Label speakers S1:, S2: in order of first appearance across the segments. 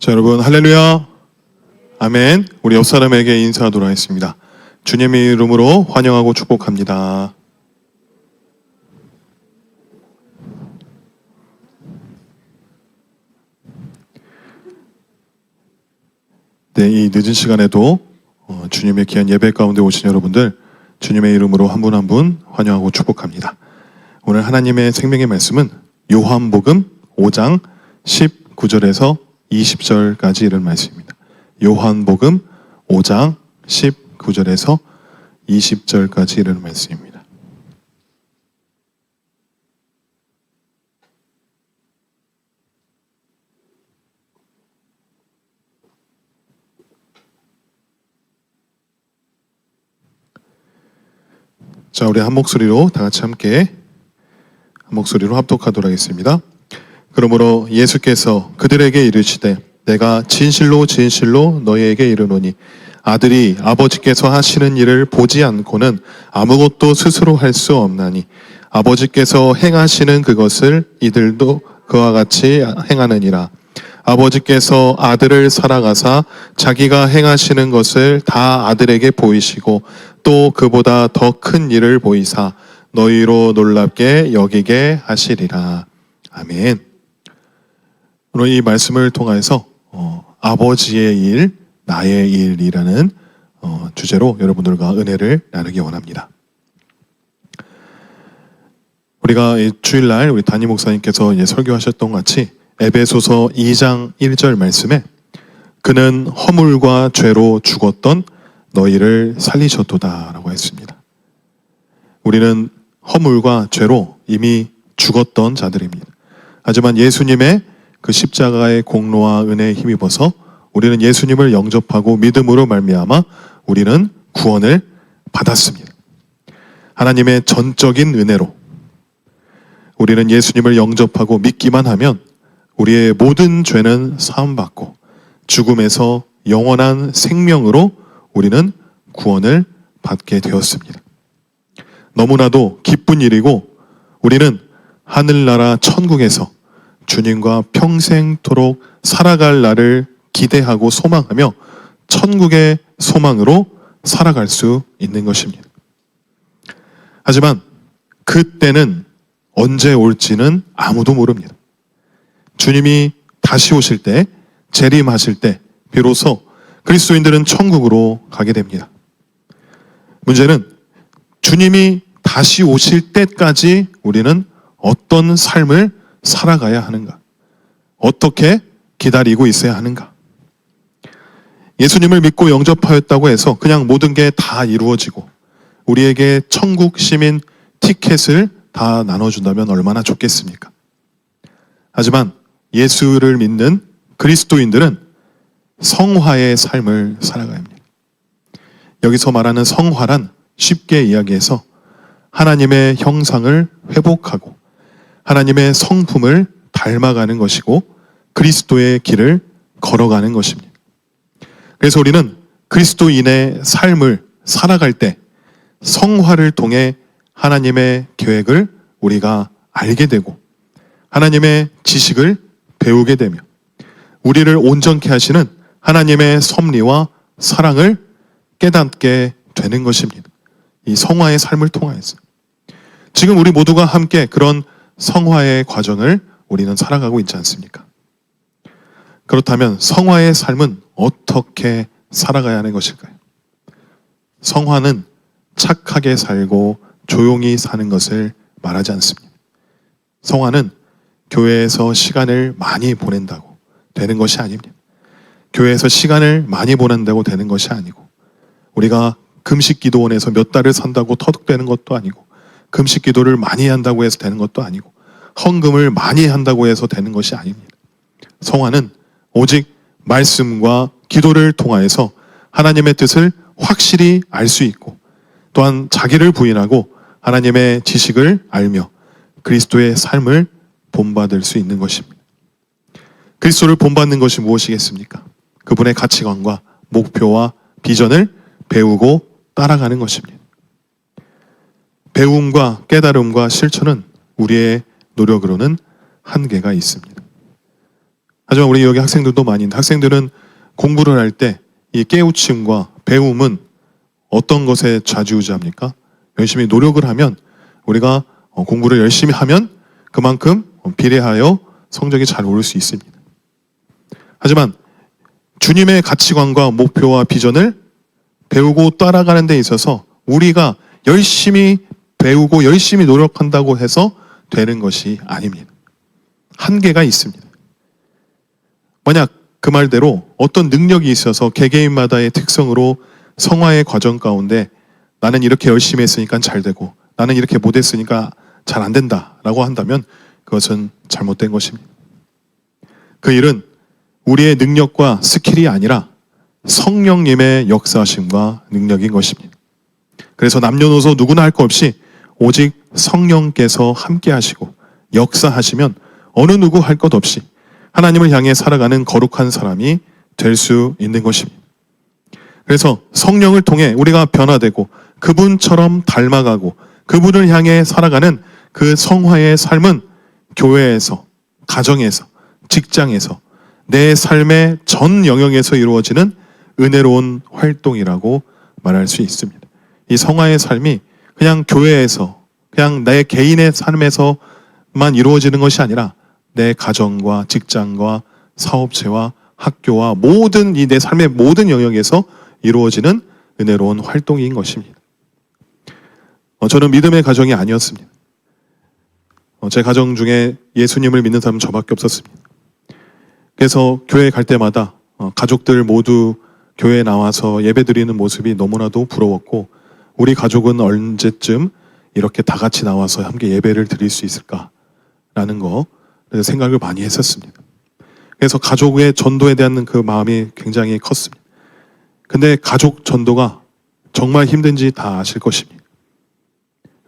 S1: 자, 여러분 할렐루야, 아멘. 우리 옆 사람에게 인사하도록 하겠습니다. 주님의 이름으로 환영하고 축복합니다. 네, 이 늦은 시간에도 주님의 귀한 예배 가운데 오신 여러분들, 주님의 이름으로 한 분 한 분 환영하고 축복합니다. 오늘 하나님의 생명의 말씀은 요한복음 5장 19절에서 20절까지 이런 말씀입니다. 요한복음 5장 19절에서 20절까지 이런 말씀입니다. 자, 우리 한 목소리로 다 같이 함께 한 목소리로 합독하도록 하겠습니다. 그러므로 예수께서 그들에게 이르시되 내가 진실로 진실로 너희에게 이르노니 아들이 아버지께서 하시는 일을 보지 않고는 아무것도 스스로 할 수 없나니 아버지께서 행하시는 그것을 이들도 그와 같이 행하느니라. 아버지께서 아들을 사랑하사 자기가 행하시는 것을 다 아들에게 보이시고 또 그보다 더 큰 일을 보이사 너희로 놀랍게 여기게 하시리라. 아멘. 오늘 이 말씀을 통해서 아버지의 일, 나의 일이라는 주제로 여러분들과 은혜를 나누기 원합니다. 우리가 주일날 우리 담임 목사님께서 설교하셨던 것 같이 에베소서 2장 1절 말씀에 그는 허물과 죄로 죽었던 너희를 살리셨도다 라고 했습니다. 우리는 허물과 죄로 이미 죽었던 자들입니다. 하지만 예수님의 그 십자가의 공로와 은혜에 힘입어서 우리는 예수님을 영접하고 믿음으로 말미암아 우리는 구원을 받았습니다. 하나님의 전적인 은혜로 우리는 예수님을 영접하고 믿기만 하면 우리의 모든 죄는 사함받고 죽음에서 영원한 생명으로 우리는 구원을 받게 되었습니다. 너무나도 기쁜 일이고 우리는 하늘나라 천국에서 주님과 평생토록 살아갈 날을 기대하고 소망하며 천국의 소망으로 살아갈 수 있는 것입니다. 하지만 그때는 언제 올지는 아무도 모릅니다. 주님이 다시 오실 때, 재림하실 때 비로소 그리스도인들은 천국으로 가게 됩니다. 문제는 주님이 다시 오실 때까지 우리는 어떤 삶을 살아가야 하는가? 어떻게 기다리고 있어야 하는가? 예수님을 믿고 영접하였다고 해서 그냥 모든 게 다 이루어지고 우리에게 천국 시민 티켓을 다 나눠준다면 얼마나 좋겠습니까? 하지만 예수를 믿는 그리스도인들은 성화의 삶을 살아가야 합니다. 여기서 말하는 성화란 쉽게 이야기해서 하나님의 형상을 회복하고 하나님의 성품을 닮아가는 것이고 그리스도의 길을 걸어가는 것입니다. 그래서 우리는 그리스도인의 삶을 살아갈 때 성화를 통해 하나님의 계획을 우리가 알게 되고 하나님의 지식을 배우게 되며 우리를 온전케 하시는 하나님의 섭리와 사랑을 깨닫게 되는 것입니다. 이 성화의 삶을 통하여서 지금 우리 모두가 함께 그런 성화의 과정을 우리는 살아가고 있지 않습니까? 그렇다면 성화의 삶은 어떻게 살아가야 하는 것일까요? 성화는 착하게 살고 조용히 사는 것을 말하지 않습니다. 성화는 교회에서 시간을 많이 보낸다고 되는 것이 아닙니다. 교회에서 시간을 많이 보낸다고 되는 것이 아니고 우리가 금식 기도원에서 몇 달을 산다고 터득되는 것도 아니고 금식 기도를 많이 한다고 해서 되는 것도 아니고 헌금을 많이 한다고 해서 되는 것이 아닙니다. 성화는 오직 말씀과 기도를 통하여서 하나님의 뜻을 확실히 알 수 있고 또한 자기를 부인하고 하나님의 지식을 알며 그리스도의 삶을 본받을 수 있는 것입니다. 그리스도를 본받는 것이 무엇이겠습니까? 그분의 가치관과 목표와 비전을 배우고 따라가는 것입니다. 배움과 깨달음과 실천은 우리의 노력으로는 한계가 있습니다. 하지만 우리 여기 학생들도 많이 있는데 학생들은 공부를 할 때 이 깨우침과 배움은 어떤 것에 좌지우지합니까? 열심히 노력을 하면 우리가 공부를 열심히 하면 그만큼 비례하여 성적이 잘 오를 수 있습니다. 하지만 주님의 가치관과 목표와 비전을 배우고 따라가는 데 있어서 우리가 열심히 배우고 열심히 노력한다고 해서 되는 것이 아닙니다. 한계가 있습니다. 만약 그 말대로 어떤 능력이 있어서 개개인마다의 특성으로 성화의 과정 가운데 나는 이렇게 열심히 했으니까 잘 되고 나는 이렇게 못했으니까 잘 안 된다라고 한다면 그것은 잘못된 것입니다. 그 일은 우리의 능력과 스킬이 아니라 성령님의 역사하심과 능력인 것입니다. 그래서 남녀노소 누구나 할 것 없이 오직 성령께서 함께 하시고 역사하시면 어느 누구 할 것 없이 하나님을 향해 살아가는 거룩한 사람이 될 수 있는 것입니다. 그래서 성령을 통해 우리가 변화되고 그분처럼 닮아가고 그분을 향해 살아가는 그 성화의 삶은 교회에서, 가정에서, 직장에서 내 삶의 전 영역에서 이루어지는 은혜로운 활동이라고 말할 수 있습니다. 이 성화의 삶이 그냥 교회에서, 그냥 내 개인의 삶에서만 이루어지는 것이 아니라 내 가정과 직장과 사업체와 학교와 모든 이 내 삶의 모든 영역에서 이루어지는 은혜로운 활동인 것입니다. 저는 믿음의 가정이 아니었습니다. 제 가정 중에 예수님을 믿는 사람은 저밖에 없었습니다. 그래서 교회 갈 때마다 가족들 모두 교회에 나와서 예배드리는 모습이 너무나도 부러웠고 우리 가족은 언제쯤 이렇게 다 같이 나와서 함께 예배를 드릴 수 있을까라는 거 생각을 많이 했었습니다. 그래서 가족의 전도에 대한 그 마음이 굉장히 컸습니다. 근데 가족 전도가 정말 힘든지 다 아실 것입니다.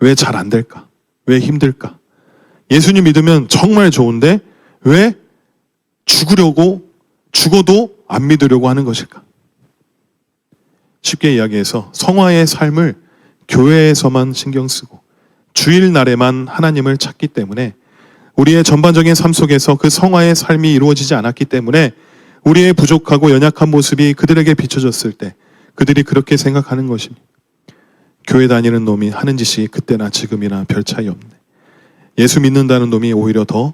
S1: 왜 잘 안 될까? 왜 힘들까? 예수님 믿으면 정말 좋은데 왜 죽어도 안 믿으려고 하는 것일까? 쉽게 이야기해서 성화의 삶을 교회에서만 신경 쓰고 주일날에만 하나님을 찾기 때문에 우리의 전반적인 삶 속에서 그 성화의 삶이 이루어지지 않았기 때문에 우리의 부족하고 연약한 모습이 그들에게 비춰졌을 때 그들이 그렇게 생각하는 것입니다. 교회 다니는 놈이 하는 짓이 그때나 지금이나 별 차이 없네. 예수 믿는다는 놈이 오히려 더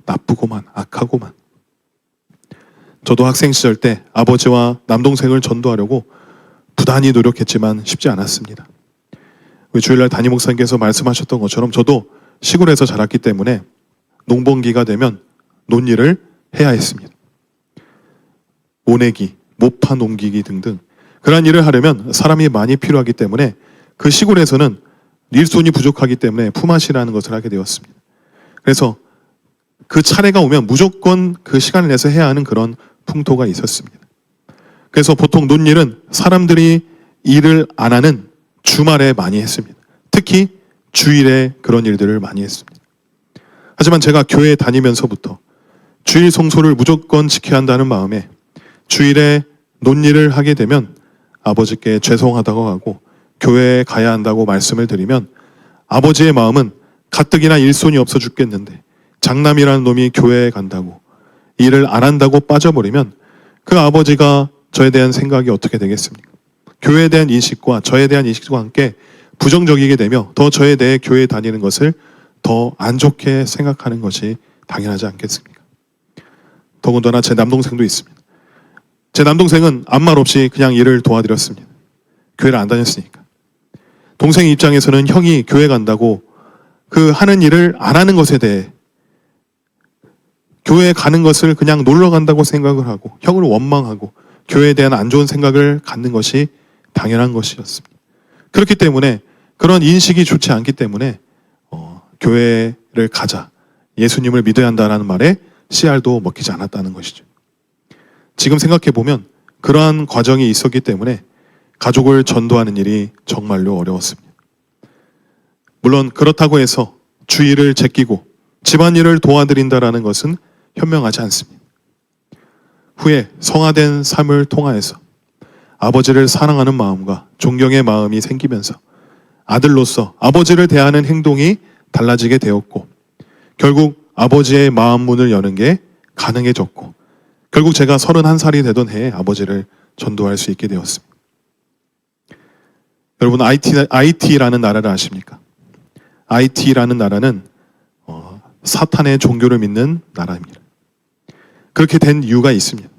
S1: 나쁘고만 악하고만. 저도 학생 시절 때 아버지와 남동생을 전도하려고 부단히 노력했지만 쉽지 않았습니다. 우리 주일날 담임 목사님께서 말씀하셨던 것처럼 저도 시골에서 자랐기 때문에 농번기가 되면 논일을 해야 했습니다. 모내기, 모파 농기기 등등 그러한 일을 하려면 사람이 많이 필요하기 때문에 그 시골에서는 일손이 부족하기 때문에 품앗이라는 것을 하게 되었습니다. 그래서 그 차례가 오면 무조건 그 시간을 내서 해야 하는 그런 풍토가 있었습니다. 그래서 보통 논일은 사람들이 일을 안 하는 주말에 많이 했습니다. 특히 주일에 그런 일들을 많이 했습니다. 하지만 제가 교회에 다니면서부터 주일 성소를 무조건 지켜야 한다는 마음에 주일에 논일을 하게 되면 아버지께 죄송하다고 하고 교회에 가야 한다고 말씀을 드리면 아버지의 마음은 가뜩이나 일손이 없어 죽겠는데 장남이라는 놈이 교회에 간다고 일을 안 한다고 빠져버리면 그 아버지가 저에 대한 생각이 어떻게 되겠습니까? 교회에 대한 인식과 저에 대한 인식과 함께 부정적이게 되며 더 저에 대해 교회에 다니는 것을 더 안 좋게 생각하는 것이 당연하지 않겠습니까? 더군다나 제 남동생도 있습니다. 제 남동생은 아무 말 없이 그냥 일을 도와드렸습니다. 교회를 안 다녔으니까. 동생 입장에서는 형이 교회 간다고 그 하는 일을 안 하는 것에 대해 교회에 가는 것을 그냥 놀러 간다고 생각을 하고 형을 원망하고 교회에 대한 안 좋은 생각을 갖는 것이 당연한 것이었습니다. 그렇기 때문에 그런 인식이 좋지 않기 때문에 교회를 가자, 예수님을 믿어야 한다는 말에 씨알도 먹히지 않았다는 것이죠. 지금 생각해보면 그러한 과정이 있었기 때문에 가족을 전도하는 일이 정말로 어려웠습니다. 물론 그렇다고 해서 주일을 제끼고 집안일을 도와드린다라는 것은 현명하지 않습니다. 후에 성화된 삶을 통하여서 아버지를 사랑하는 마음과 존경의 마음이 생기면서 아들로서 아버지를 대하는 행동이 달라지게 되었고 결국 아버지의 마음 문을 여는 게 가능해졌고 결국 제가 31살이 되던 해에 아버지를 전도할 수 있게 되었습니다. 여러분 IT라는 나라를 아십니까? IT라는 나라는 사탄의 종교를 믿는 나라입니다. 그렇게 된 이유가 있습니다.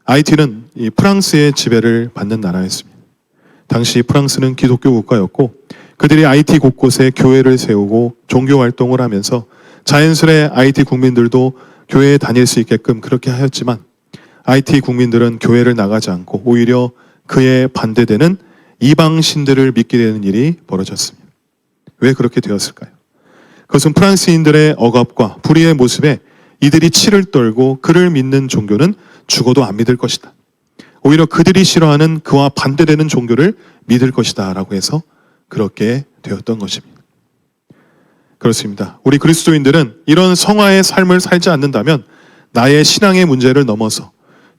S1: IT는 프랑스의 지배를 받는 나라였습니다. 당시 프랑스는 기독교 국가였고 그들이 IT 곳곳에 교회를 세우고 종교 활동을 하면서 자연스레 IT 국민들도 교회에 다닐 수 있게끔 그렇게 하였지만 IT 국민들은 교회를 나가지 않고 오히려 그에 반대되는 이방 신들을 믿게 되는 일이 벌어졌습니다. 왜 그렇게 되었을까요? 그것은 프랑스인들의 억압과 불의의 모습에 이들이 치를 떨고 그를 믿는 종교는 죽어도 안 믿을 것이다. 오히려 그들이 싫어하는 그와 반대되는 종교를 믿을 것이다 라고 해서 그렇게 되었던 것입니다. 그렇습니다. 우리 그리스도인들은 이런 성화의 삶을 살지 않는다면 나의 신앙의 문제를 넘어서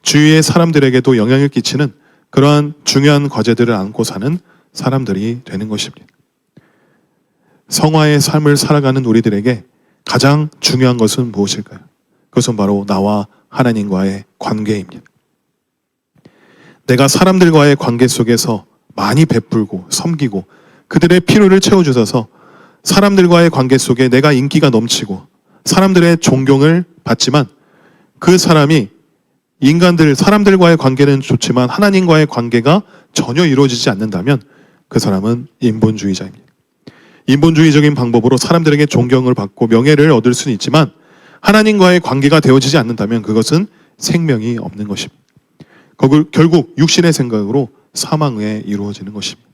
S1: 주위의 사람들에게도 영향을 끼치는 그러한 중요한 과제들을 안고 사는 사람들이 되는 것입니다. 성화의 삶을 살아가는 우리들에게 가장 중요한 것은 무엇일까요? 그것은 바로 나와 하나님과의 관계입니다. 내가 사람들과의 관계 속에서 많이 베풀고 섬기고 그들의 필요를 채워주셔서 사람들과의 관계 속에 내가 인기가 넘치고 사람들의 존경을 받지만 그 사람이 사람들과의 관계는 좋지만 하나님과의 관계가 전혀 이루어지지 않는다면 그 사람은 인본주의자입니다. 인본주의적인 방법으로 사람들에게 존경을 받고 명예를 얻을 수는 있지만 하나님과의 관계가 되어지지 않는다면 그것은 생명이 없는 것입니다. 결국 육신의 생각으로 사망에 이루어지는 것입니다.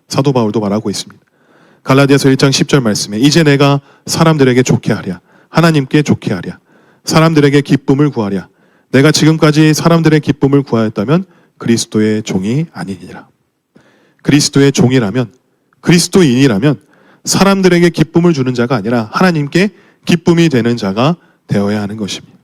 S1: 사도 바울도 말하고 있습니다. 갈라디아서 1장 10절 말씀에 이제 내가 사람들에게 좋게 하랴 하나님께 좋게 하랴 사람들에게 기쁨을 구하랴 내가 지금까지 사람들의 기쁨을 구하였다면 그리스도의 종이 아니니라. 그리스도의 종이라면 그리스도인이라면 사람들에게 기쁨을 주는 자가 아니라 하나님께 기쁨이 되는 자가 되어야 하는 것입니다.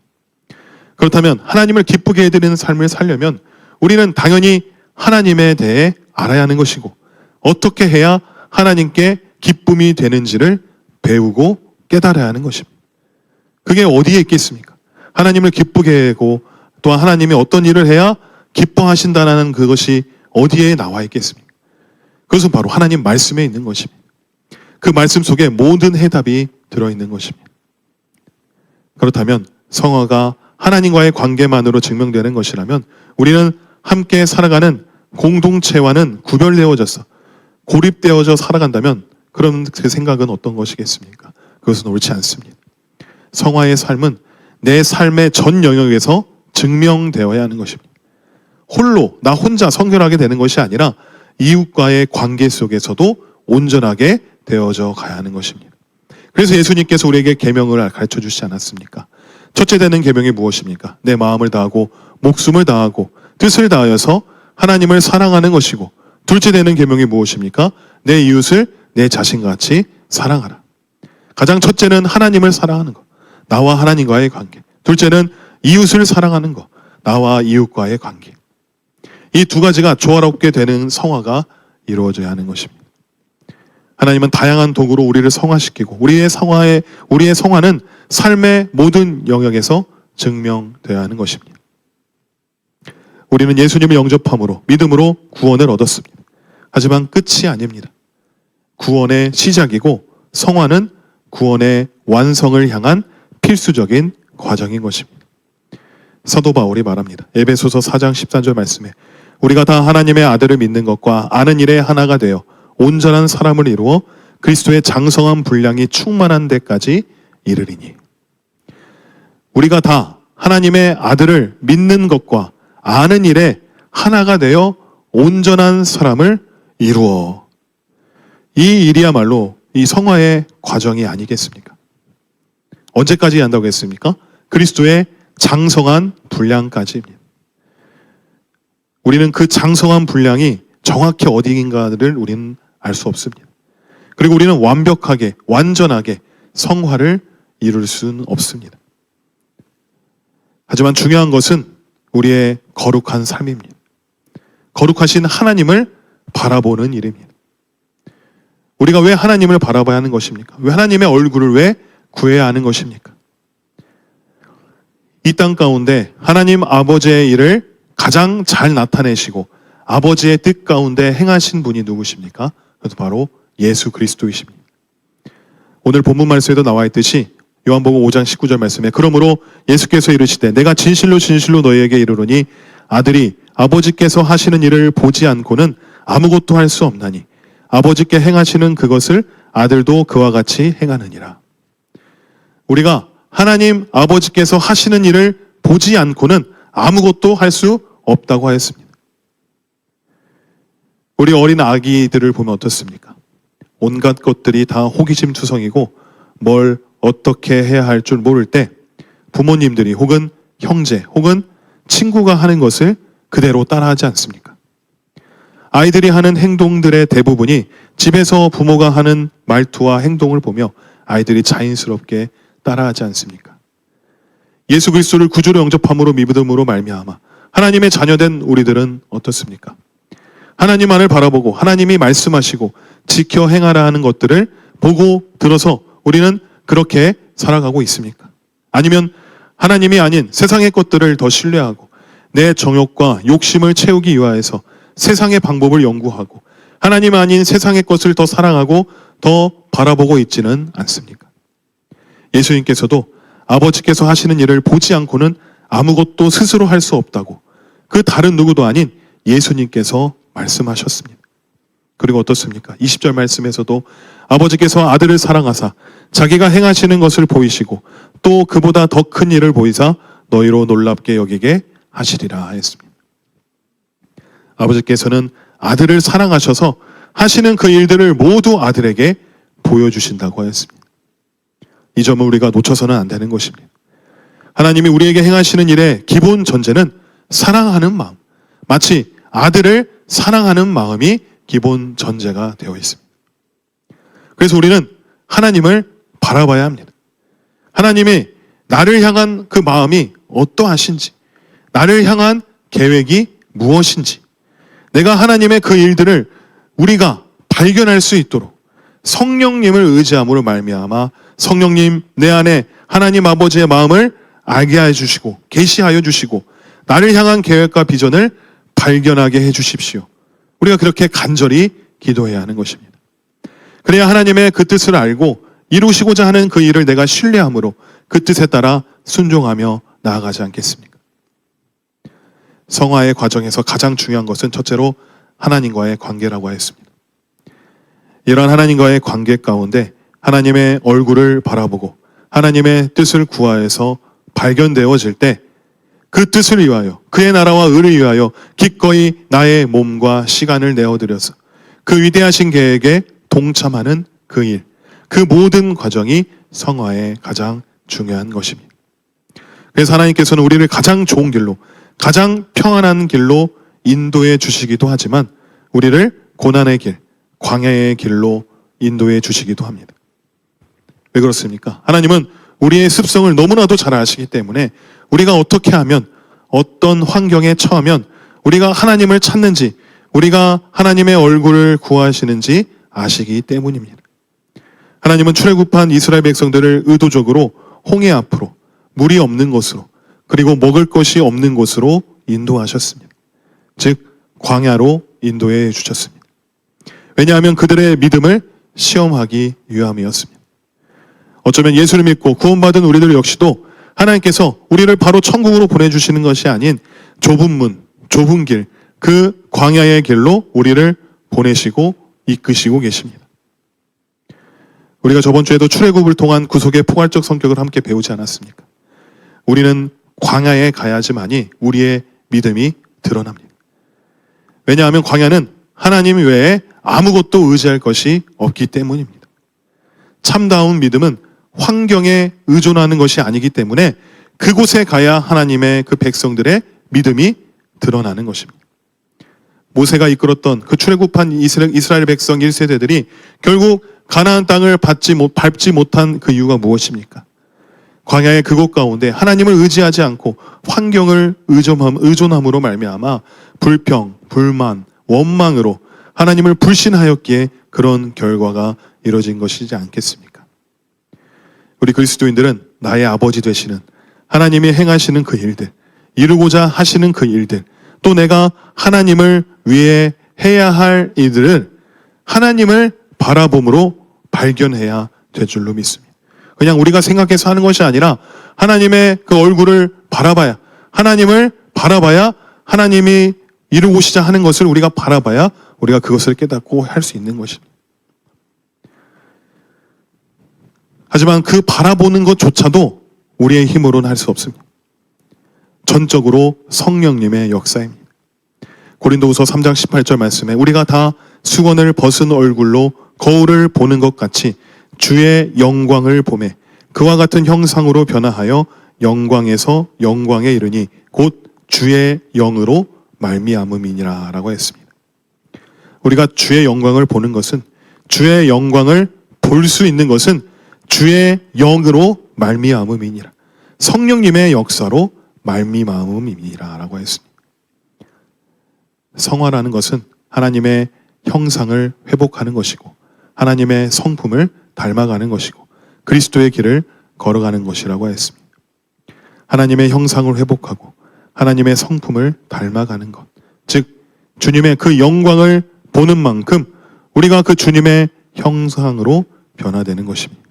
S1: 그렇다면 하나님을 기쁘게 해드리는 삶을 살려면 우리는 당연히 하나님에 대해 알아야 하는 것이고 어떻게 해야 하나님께 기쁨이 되는지를 배우고 깨달아야 하는 것입니다. 그게 어디에 있겠습니까? 하나님을 기쁘게 하고 또한 하나님이 어떤 일을 해야 기뻐하신다는 그것이 어디에 나와 있겠습니까? 그것은 바로 하나님 말씀에 있는 것입니다. 그 말씀 속에 모든 해답이 들어있는 것입니다. 그렇다면 성화가 하나님과의 관계만으로 증명되는 것이라면 우리는 함께 살아가는 공동체와는 구별되어져서 고립되어져 살아간다면 그럼 그 생각은 어떤 것이겠습니까? 그것은 옳지 않습니다. 성화의 삶은 내 삶의 전 영역에서 증명되어야 하는 것입니다. 나 혼자 성결하게 되는 것이 아니라 이웃과의 관계 속에서도 온전하게 되어져 가야 하는 것입니다. 그래서 예수님께서 우리에게 계명을 가르쳐 주시지 않았습니까? 첫째 되는 계명이 무엇입니까? 내 마음을 다하고 목숨을 다하고 뜻을 다하여서 하나님을 사랑하는 것이고 둘째 되는 계명이 무엇입니까? 내 이웃을 내 자신같이 사랑하라. 가장 첫째는 하나님을 사랑하는 것, 나와 하나님과의 관계. 둘째는 이웃을 사랑하는 것, 나와 이웃과의 관계. 이 두 가지가 조화롭게 되는 성화가 이루어져야 하는 것입니다. 하나님은 다양한 도구로 우리를 성화시키고 우리의 성화는 삶의 모든 영역에서 증명되어야 하는 것입니다. 우리는 예수님을 영접함으로 믿음으로 구원을 얻었습니다. 하지만 끝이 아닙니다. 구원의 시작이고 성화는 구원의 완성을 향한 필수적인 과정인 것입니다. 사도 바울이 말합니다. 에베소서 4장 14절 말씀에 우리가 다 하나님의 아들을 믿는 것과 아는 일에 하나가 되어 온전한 사람을 이루어 그리스도의 장성한 분량이 충만한 데까지 이르리니. 우리가 다 하나님의 아들을 믿는 것과 아는 일에 하나가 되어 온전한 사람을 이루어. 이 일이야말로 이 성화의 과정이 아니겠습니까? 언제까지 한다고 했습니까? 그리스도의 장성한 분량까지입니다. 우리는 그 장성한 분량이 정확히 어디인가를 우리는 알 수 없습니다. 그리고 우리는 완벽하게, 완전하게 성화를 이룰 수는 없습니다. 하지만 중요한 것은 우리의 거룩한 삶입니다. 거룩하신 하나님을 바라보는 일입니다. 우리가 왜 하나님을 바라봐야 하는 것입니까? 왜 하나님의 얼굴을 왜 구해야 하는 것입니까? 이 땅 가운데 하나님 아버지의 일을 가장 잘 나타내시고 아버지의 뜻 가운데 행하신 분이 누구십니까? 그것도 바로 예수 그리스도이십니다. 오늘 본문 말씀에도 나와 있듯이 요한복음 5장 19절 말씀에 그러므로 예수께서 이르시되 내가 진실로 진실로 너희에게 이르노니 아들이 아버지께서 하시는 일을 보지 않고는 아무것도 할 수 없나니 아버지께 행하시는 그것을 아들도 그와 같이 행하느니라. 우리가 하나님 아버지께서 하시는 일을 보지 않고는 아무것도 할 수 없다고 하였습니다. 우리 어린 아기들을 보면 어떻습니까? 온갖 것들이 다 호기심 투성이고 뭘 어떻게 해야 할 줄 모를 때 부모님들이 혹은 형제 혹은 친구가 하는 것을 그대로 따라하지 않습니까? 아이들이 하는 행동들의 대부분이 집에서 부모가 하는 말투와 행동을 보며 아이들이 자연스럽게 따라하지 않습니까? 예수 그리스도를 구주로 영접함으로 믿음으로 말미암아 하나님의 자녀된 우리들은 어떻습니까? 하나님만을 바라보고 하나님이 말씀하시고 지켜 행하라 하는 것들을 보고 들어서 우리는 그렇게 살아가고 있습니까? 아니면 하나님이 아닌 세상의 것들을 더 신뢰하고 내 정욕과 욕심을 채우기 위하여서 세상의 방법을 연구하고 하나님 아닌 세상의 것을 더 사랑하고 더 바라보고 있지는 않습니까? 예수님께서도 아버지께서 하시는 일을 보지 않고는 아무것도 스스로 할 수 없다고 그 다른 누구도 아닌 예수님께서 말씀하셨습니다. 그리고 어떻습니까? 20절 말씀에서도 아버지께서 아들을 사랑하사 자기가 행하시는 것을 보이시고 또 그보다 더 큰 일을 보이사 너희로 놀랍게 여기게 하시리라 했습니다. 아버지께서는 아들을 사랑하셔서 하시는 그 일들을 모두 아들에게 보여주신다고 하였습니다. 이 점을 우리가 놓쳐서는 안 되는 것입니다. 하나님이 우리에게 행하시는 일의 기본 전제는 사랑하는 마음, 마치 아들을 사랑하는 마음이 기본 전제가 되어 있습니다. 그래서 우리는 하나님을 바라봐야 합니다. 하나님이 나를 향한 그 마음이 어떠하신지, 나를 향한 계획이 무엇인지, 내가 하나님의 그 일들을 우리가 발견할 수 있도록 성령님을 의지함으로 말미암아 성령님 내 안에 하나님 아버지의 마음을 알게 해주시고 계시하여 주시고 나를 향한 계획과 비전을 발견하게 해주십시오. 우리가 그렇게 간절히 기도해야 하는 것입니다. 그래야 하나님의 그 뜻을 알고 이루시고자 하는 그 일을 내가 신뢰함으로 그 뜻에 따라 순종하며 나아가지 않겠습니까? 성화의 과정에서 가장 중요한 것은 첫째로 하나님과의 관계라고 하였습니다. 이러한 하나님과의 관계 가운데 하나님의 얼굴을 바라보고 하나님의 뜻을 구하여서 발견되어질 때 그 뜻을 위하여 그의 나라와 의를 위하여 기꺼이 나의 몸과 시간을 내어드려서 그 위대하신 계획에 동참하는 그 일, 그 모든 과정이 성화의 가장 중요한 것입니다. 그래서 하나님께서는 우리를 가장 좋은 길로, 가장 평안한 길로 인도해 주시기도 하지만 우리를 고난의 길, 광야의 길로 인도해 주시기도 합니다. 왜 그렇습니까? 하나님은 우리의 습성을 너무나도 잘 아시기 때문에 우리가 어떻게 하면, 어떤 환경에 처하면 우리가 하나님을 찾는지, 우리가 하나님의 얼굴을 구하시는지 아시기 때문입니다. 하나님은 출애굽한 이스라엘 백성들을 의도적으로 홍해 앞으로, 물이 없는 곳으로, 그리고 먹을 것이 없는 곳으로 인도하셨습니다. 즉 광야로 인도해 주셨습니다. 왜냐하면 그들의 믿음을 시험하기 위함이었습니다. 어쩌면 예수를 믿고 구원받은 우리들 역시도 하나님께서 우리를 바로 천국으로 보내주시는 것이 아닌 좁은 문, 좁은 길, 그 광야의 길로 우리를 보내시고 이끄시고 계십니다. 우리가 저번 주에도 출애굽을 통한 구속의 포괄적 성격을 함께 배우지 않았습니까? 우리는 광야에 가야지만이 우리의 믿음이 드러납니다. 왜냐하면 광야는 하나님 외에 아무것도 의지할 것이 없기 때문입니다. 참다운 믿음은 환경에 의존하는 것이 아니기 때문에 그곳에 가야 하나님의 그 백성들의 믿음이 드러나는 것입니다. 모세가 이끌었던 그 출애굽한 이스라엘 백성 1세대들이 결국 가나안 땅을 밟지 못한 그 이유가 무엇입니까? 광야의 그곳 가운데 하나님을 의지하지 않고 환경을 의존함으로 말미암아 불평, 불만, 원망으로 하나님을 불신하였기에 그런 결과가 이루어진 것이지 않겠습니까? 우리 그리스도인들은 나의 아버지 되시는 하나님이 행하시는 그 일들, 이루고자 하시는 그 일들, 또 내가 하나님을 위해 해야 할 일들을 하나님을 바라봄으로 발견해야 될 줄로 믿습니다. 그냥 우리가 생각해서 하는 것이 아니라 하나님의 그 얼굴을 바라봐야, 하나님을 바라봐야 하나님이 이루고시자 하는 것을 우리가 바라봐야 우리가 그것을 깨닫고 할 수 있는 것입니다. 하지만 그 바라보는 것조차도 우리의 힘으로는 할 수 없습니다. 전적으로 성령님의 역사입니다. 고린도후서 3장 18절 말씀에 우리가 다 수건을 벗은 얼굴로 거울을 보는 것 같이 주의 영광을 보매 그와 같은 형상으로 변화하여 영광에서 영광에 이르니 곧 주의 영으로 말미암음이니라 라고 했습니다. 우리가 주의 영광을 보는 것은, 주의 영광을 볼 수 있는 것은 주의 영으로 말미암음이니라, 성령님의 역사로 말미암음이니라 라고 했습니다. 성화라는 것은 하나님의 형상을 회복하는 것이고 하나님의 성품을 닮아가는 것이고 그리스도의 길을 걸어가는 것이라고 했습니다. 하나님의 형상을 회복하고 하나님의 성품을 닮아가는 것, 즉 주님의 그 영광을 보는 만큼 우리가 그 주님의 형상으로 변화되는 것입니다.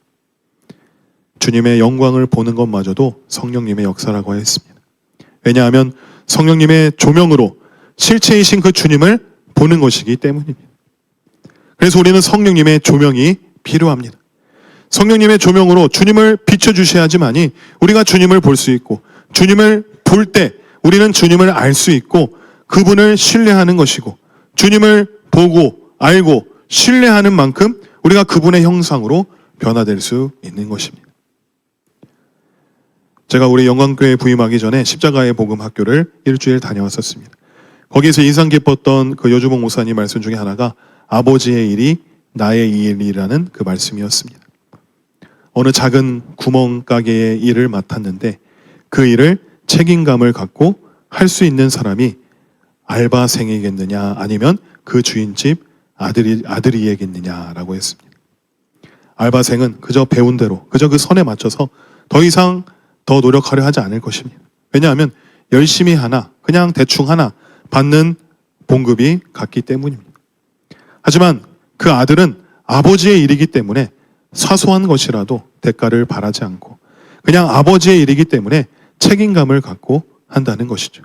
S1: 주님의 영광을 보는 것마저도 성령님의 역사라고 했습니다. 왜냐하면 성령님의 조명으로 실체이신 그 주님을 보는 것이기 때문입니다. 그래서 우리는 성령님의 조명이 필요합니다. 성령님의 조명으로 주님을 비춰주셔야지만이 우리가 주님을 볼 수 있고, 주님을 볼 때 우리는 주님을 알 수 있고 그분을 신뢰하는 것이고, 주님을 보고 알고 신뢰하는 만큼 우리가 그분의 형상으로 변화될 수 있는 것입니다. 제가 우리 영광교회 부임하기 전에 십자가의 복음 학교를 일주일 다녀왔었습니다. 거기에서 인상 깊었던 그 여주봉 목사님 말씀 중에 하나가 아버지의 일이 나의 일이라는 그 말씀이었습니다. 어느 작은 구멍가게의 일을 맡았는데 그 일을 책임감을 갖고 할 수 있는 사람이 알바생이겠느냐 아니면 그 주인집 아들이겠느냐라고 했습니다. 알바생은 그저 배운 대로, 그저 그 선에 맞춰서 더 이상 더 노력하려 하지 않을 것입니다. 왜냐하면 열심히 하나, 그냥 대충 하나 받는 봉급이 같기 때문입니다. 하지만 그 아들은 아버지의 일이기 때문에 사소한 것이라도 대가를 바라지 않고 그냥 아버지의 일이기 때문에 책임감을 갖고 한다는 것이죠.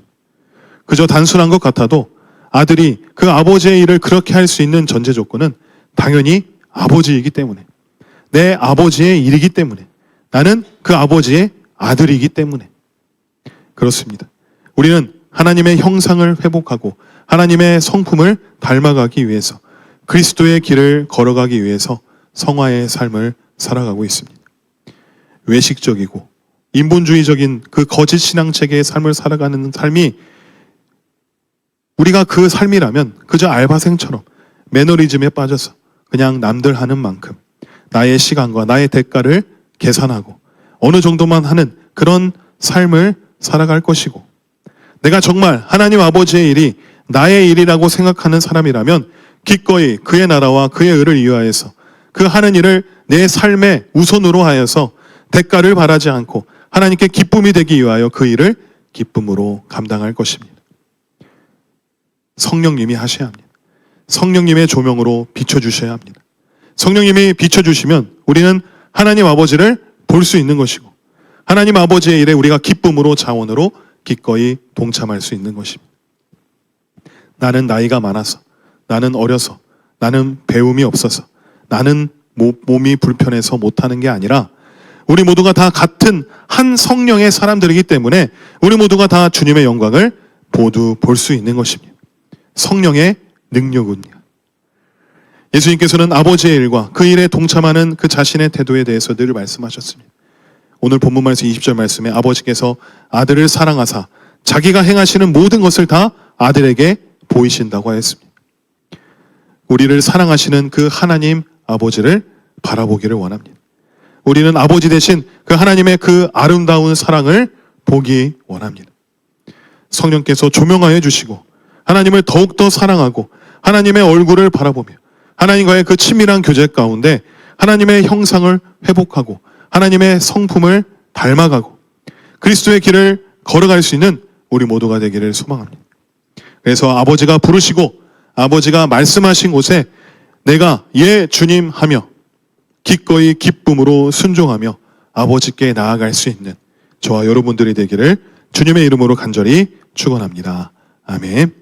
S1: 그저 단순한 것 같아도 아들이 그 아버지의 일을 그렇게 할 수 있는 전제 조건은 당연히 아버지이기 때문에, 내 아버지의 일이기 때문에, 나는 그 아버지의 아들이기 때문에 그렇습니다. 우리는 하나님의 형상을 회복하고 하나님의 성품을 닮아가기 위해서, 그리스도의 길을 걸어가기 위해서 성화의 삶을 살아가고 있습니다. 외식적이고 인본주의적인 그 거짓 신앙체계의 삶을 살아가는 삶이, 우리가 그 삶이라면 그저 알바생처럼 매너리즘에 빠져서 그냥 남들 하는 만큼 나의 시간과 나의 대가를 계산하고 어느 정도만 하는 그런 삶을 살아갈 것이고, 내가 정말 하나님 아버지의 일이 나의 일이라고 생각하는 사람이라면 기꺼이 그의 나라와 그의 의를 위하여서 그 하는 일을 내 삶의 우선으로 하여서 대가를 바라지 않고 하나님께 기쁨이 되기 위하여 그 일을 기쁨으로 감당할 것입니다. 성령님이 하셔야 합니다. 성령님의 조명으로 비춰주셔야 합니다. 성령님이 비춰주시면 우리는 하나님 아버지를 볼 수 있는 것이고 하나님 아버지의 일에 우리가 기쁨으로 자원으로 기꺼이 동참할 수 있는 것입니다. 나는 나이가 많아서, 나는 어려서, 나는 배움이 없어서, 나는 몸이 불편해서 못하는 게 아니라 우리 모두가 다 같은 한 성령의 사람들이기 때문에 우리 모두가 다 주님의 영광을 모두 볼 수 있는 것입니다. 성령의 능력은요. 예수님께서는 아버지의 일과 그 일에 동참하는 그 자신의 태도에 대해서 늘 말씀하셨습니다. 오늘 본문 말씀 20절 말씀에 아버지께서 아들을 사랑하사 자기가 행하시는 모든 것을 다 아들에게 보이신다고 하였습니다. 우리를 사랑하시는 그 하나님 아버지를 바라보기를 원합니다. 우리는 아버지 대신 그 하나님의 그 아름다운 사랑을 보기 원합니다. 성령께서 조명하여 주시고 하나님을 더욱더 사랑하고 하나님의 얼굴을 바라보며 하나님과의 그 친밀한 교제 가운데 하나님의 형상을 회복하고 하나님의 성품을 닮아가고 그리스도의 길을 걸어갈 수 있는 우리 모두가 되기를 소망합니다. 그래서 아버지가 부르시고 아버지가 말씀하신 곳에 내가 예 주님 하며 기꺼이 기쁨으로 순종하며 아버지께 나아갈 수 있는 저와 여러분들이 되기를 주님의 이름으로 간절히 축원합니다. 아멘.